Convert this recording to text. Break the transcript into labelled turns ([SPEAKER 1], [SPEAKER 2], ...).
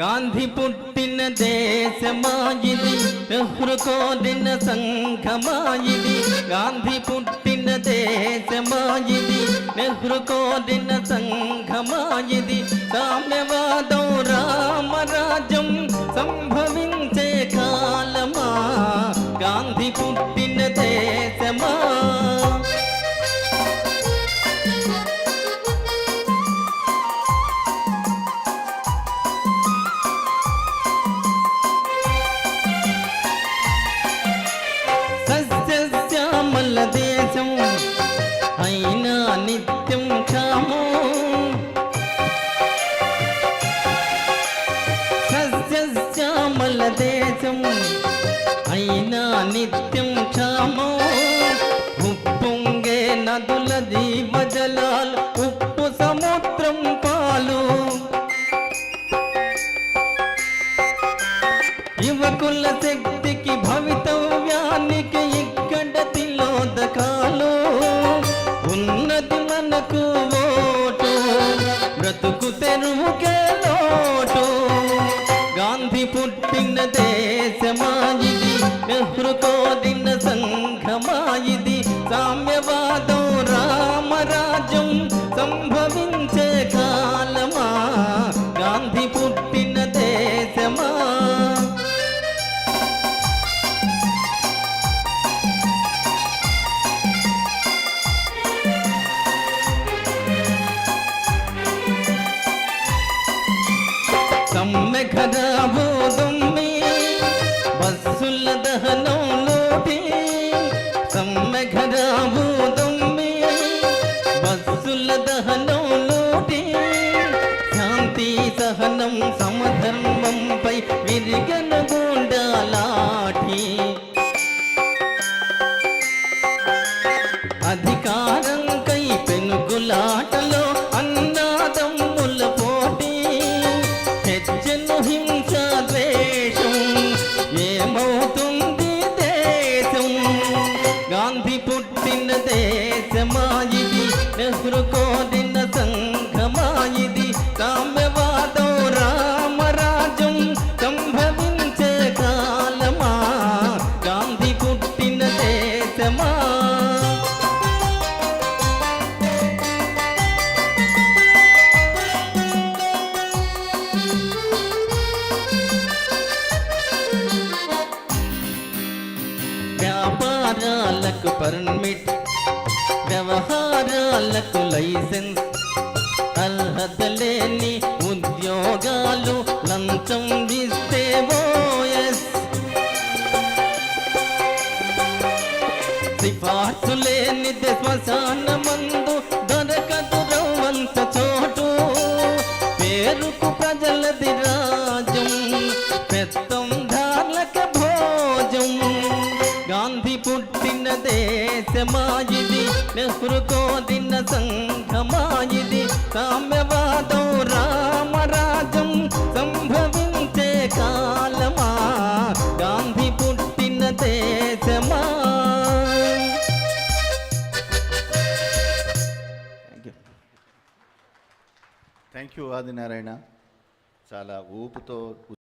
[SPEAKER 1] గాంధీ పుట్టిన దేశమాయిది, నెహ్రూ కోరిన సంఘమాయిది. గాంధీ పుట్టిన దేశమాయిది, నెహ్రూ కోరిన సంఘమాయిది. సామ్యవాదం రామరాజ్యం సంభవించే కాలమా, గాంధీ పుట్టిన దేశమా. సస్యశ్యామల దేశం అయినా నిత్యం క్షామం, సస్యశ్యామల దేశం అయినా నిత్యం క్షామం. ఉప్పొంగే నదుల జీవజలాలు, ఉప్పు సముద్రం పాలు. యువకుల శక్తికి భవితవ్యానికి ఇక్కడ తిలోదకాలు. ఉన్నది మనకు ఓటు, బ్రతుకు తెరువుకే లోటు. గాంధీ పుట్టిన దేశమాయిది, నెహ్రూ కోరిన సంఘమాయిది. సామ్యవాదం రామరాజ్యం సంభవించే కాలమా, గాంధీ పుట్టిన దేశమా. సమ్మె ఖరాబు దొమ్మి బస్సుల దహనం లోటి. సమ్మె ఖరాబు దొమ్మి బస్సుల దహనం లోటి. శాంతి సహనం సమధర్మంపై విరిగన గుండాలాఠి. అధికారంకై పెనుగులాటలో అన్నాదమ్ముల పోటీ. హెచ్చను హింస ద్వేషం, ఏమవుతుంది దేశం. గాంధీ పుట్టిన దేశమాయిది, నెహ్రూ కోరిన సంఘమాయిది. సామ్యవాదం రామరాజ్యం సంభవించే కాలమా, గాంధీ పుట్టిన దేశమా. వ్యాపారాలకు పర్మిట్, వ్యవహారాలకు లైసెన్స్. అర్హత లేని ఉద్యోగాలు లంచం ఇస్తే ఓఎస్. సిఫార్సు లేనిదే శ్మశాన మందు దొరకదు రవ్వంత చోటు. పేరుకు ప్రజలది రాజ్యం, పెత్తందార్లక భోజం. గాంధీ పుట్టిన దేశమాయిది, నెహ్రూ కోరిన సంఘమాయిది. సామ్యవాదం రామరాజ్యం సంభవించే కాలమా, గాంధీ పుట్టిన దేశమా.
[SPEAKER 2] Thank you Adinarayana. చాలా ఊపుతో